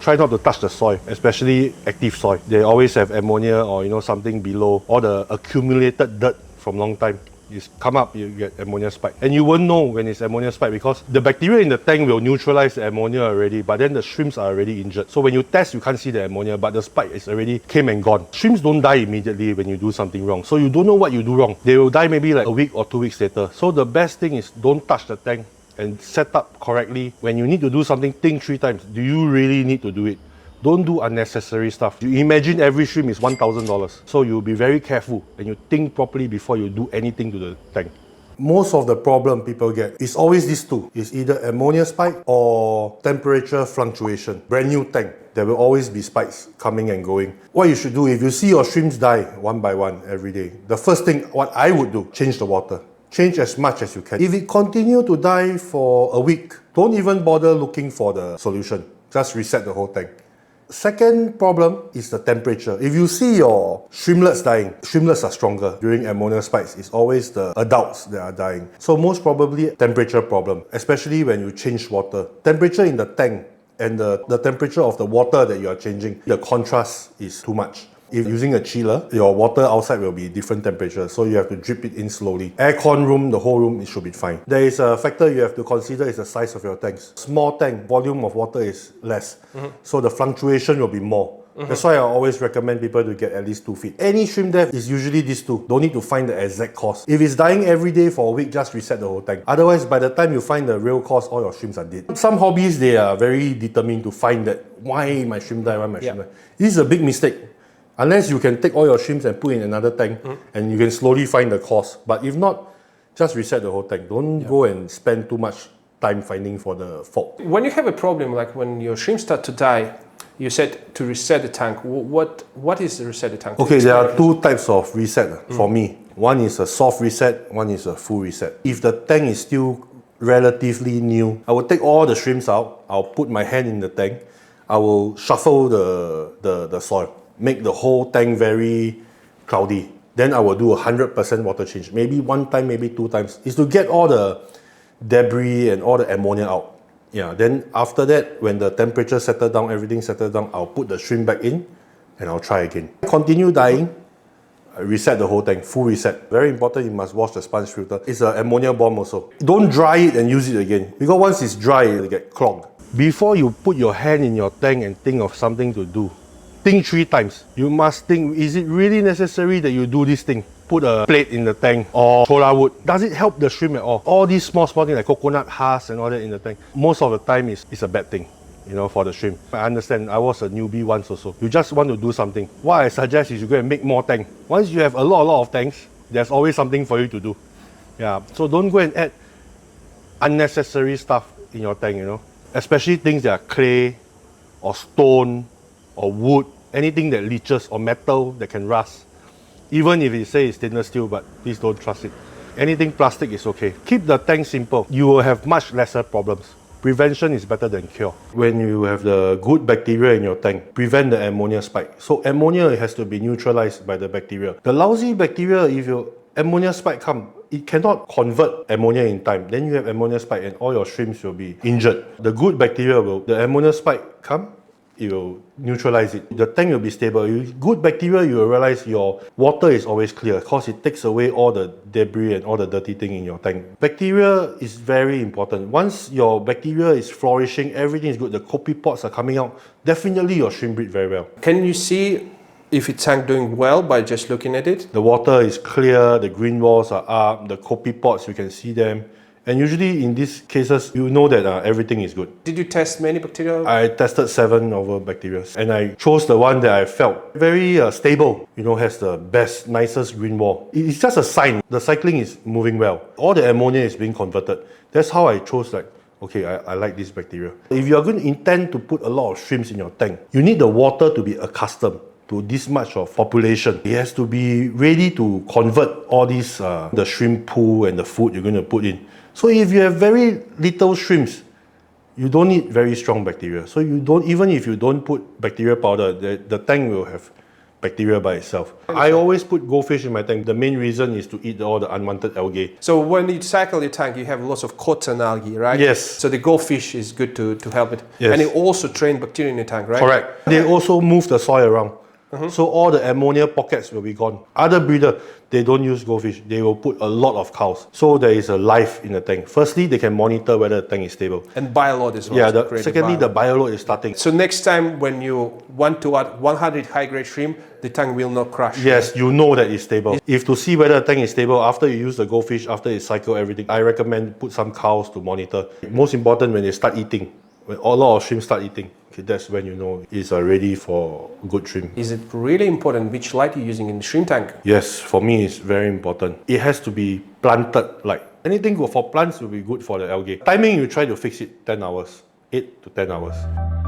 Try not to touch the soil, especially active soil. They always have ammonia or something below, or the accumulated dirt from long time. You come up, you get ammonia spike. And you won't know when it's ammonia spike because the bacteria in the tank will neutralize the ammonia already, but then the shrimps are already injured. So when you test, you can't see the ammonia, but the spike is already came and gone. Shrimps don't die immediately when you do something wrong. So you don't know what you do wrong. They will die maybe like a week or 2 weeks later. So the best thing is don't touch the tank and set up correctly. When you need to do something, think 3 times. Do you really need to do it? Don't do unnecessary stuff. You imagine every shrimp is $1,000. So you'll be very careful and you think properly before you do anything to the tank. Most of the problem people get is always these two. It's either ammonia spike or temperature fluctuation. Brand new tank, there will always be spikes coming and going. What you should do, if you see your shrimps die one by one every day, the first thing what I would do, change the water. Change as much as you can. If it continue to die for a week, don't even bother looking for the solution. Just reset the whole tank. Second problem is the temperature. If you see your shrimplets dying, shrimplets are stronger during ammonia spikes. It's always the adults that are dying. So most probably temperature problem, especially when you change water. Temperature in the tank and the temperature of the water that you are changing, the contrast is too much. If using a chiller, your water outside will be different temperature, so you have to drip it in slowly. Aircon room, the whole room, it should be fine. There is a factor you have to consider is the size of your tanks. Small tank, volume of water is less, so the fluctuation will be more. That's why I always recommend people to get at least 2 feet. Any shrimp death is usually these two. Don't need to find the exact cause. If it's dying every day for a week, just reset the whole tank. Otherwise, by the time you find the real cause, all your shrimps are dead. Some hobbies, they are very determined to find that why my shrimp die, why my shrimp die. This is a big mistake. Unless you can take all your shrimps and put in another tank and you can slowly find the cause. But if not, just reset the whole tank. Don't go and spend too much time finding for the fault. When you have a problem, like when your shrimps start to die, you said to reset the tank. What is the reset the tank? Okay, there are 2 types of reset for me. One is a soft reset, one is a full reset. If the tank is still relatively new, I will take all the shrimps out, I'll put my hand in the tank, I will shuffle the soil. Make the whole tank very cloudy. Then I will do 100% water change. Maybe 1 time, maybe 2 times. Is to get all the debris and all the ammonia out. Yeah. Then after that, when the temperature settled down, everything settled down, I'll put the shrimp back in and I'll try again. Continue dying. Reset the whole tank. Full reset. Very important, you must wash the sponge filter. It's an ammonia bomb also. Don't dry it and use it again. Because once it's dry, it'll get clogged. Before you put your hand in your tank and think of something to do, think 3 times. You must think, is it really necessary that you do this thing? Put a plate in the tank or cholla wood. Does it help the shrimp at all? All these small things like coconut husk and all that in the tank, most of the time is a bad thing, for the shrimp. I understand, I was a newbie once also. You just want to do something. What I suggest is you go and make more tank. Once you have a lot of tanks, there's always something for you to do. Yeah, so don't go and add unnecessary stuff in your tank, Especially things that are clay or stone or wood, anything that leaches or metal that can rust. Even if it says it's stainless steel, but please don't trust it. Anything plastic is okay. Keep the tank simple. You will have much lesser problems. Prevention is better than cure. When you have the good bacteria in your tank, prevent the ammonia spike. So ammonia has to be neutralized by the bacteria. The lousy bacteria, if your ammonia spike comes, it cannot convert ammonia in time. Then you have ammonia spike and all your shrimps will be injured. The good bacteria the ammonia spike come, it will neutralize it. The tank will be stable. Good bacteria, you will realize your water is always clear because it takes away all the debris and all the dirty thing in your tank. Bacteria is very important. Once your bacteria is flourishing, everything is good, the copepods are coming out, definitely your shrimp breed very well. Can you see if it's tank doing well by just looking at it? The water is clear, the green walls are up, the copepods, you can see them. And usually in these cases, you know that everything is good. Did you test many bacteria? I tested 7 over bacteria. And I chose the one that I felt very stable, has the best, nicest green wall. It's just a sign. The cycling is moving well. All the ammonia is being converted. That's how I chose okay, I like this bacteria. If you're going to intend to put a lot of shrimps in your tank, you need the water to be accustomed to this much of population. It has to be ready to convert all these, the shrimp pool and the food you're going to put in. So if you have very little shrimps, you don't need very strong bacteria. So even if you don't put bacteria powder, the tank will have bacteria by itself. I always put goldfish in my tank. The main reason is to eat all the unwanted algae. So when you cycle your tank, you have lots of cotton algae, right? Yes. So the goldfish is good to help it. Yes. And it also train bacteria in the tank, right? Correct. They also move the soil around. So all the ammonia pockets will be gone. Other breeder, they don't use goldfish. They will put a lot of cows. So there is a life in the tank. Firstly, they can monitor whether the tank is stable. And bioload as well. Yeah, secondly, the bioload is starting. So next time when you want to add 100 high-grade shrimp, the tank will not crash. Yes, you know that it's stable. If to see whether the tank is stable, after you use the goldfish, after you cycle everything, I recommend put some cows to monitor. Most important when they start eating. When a lot of shrimp start eating, okay, that's when you know it's ready for good shrimp. Is it really important which light you're using in the shrimp tank? Yes, for me it's very important. It has to be planted light. Anything for plants will be good for the algae. Timing, you try to fix it 10 hours, 8 to 10 hours.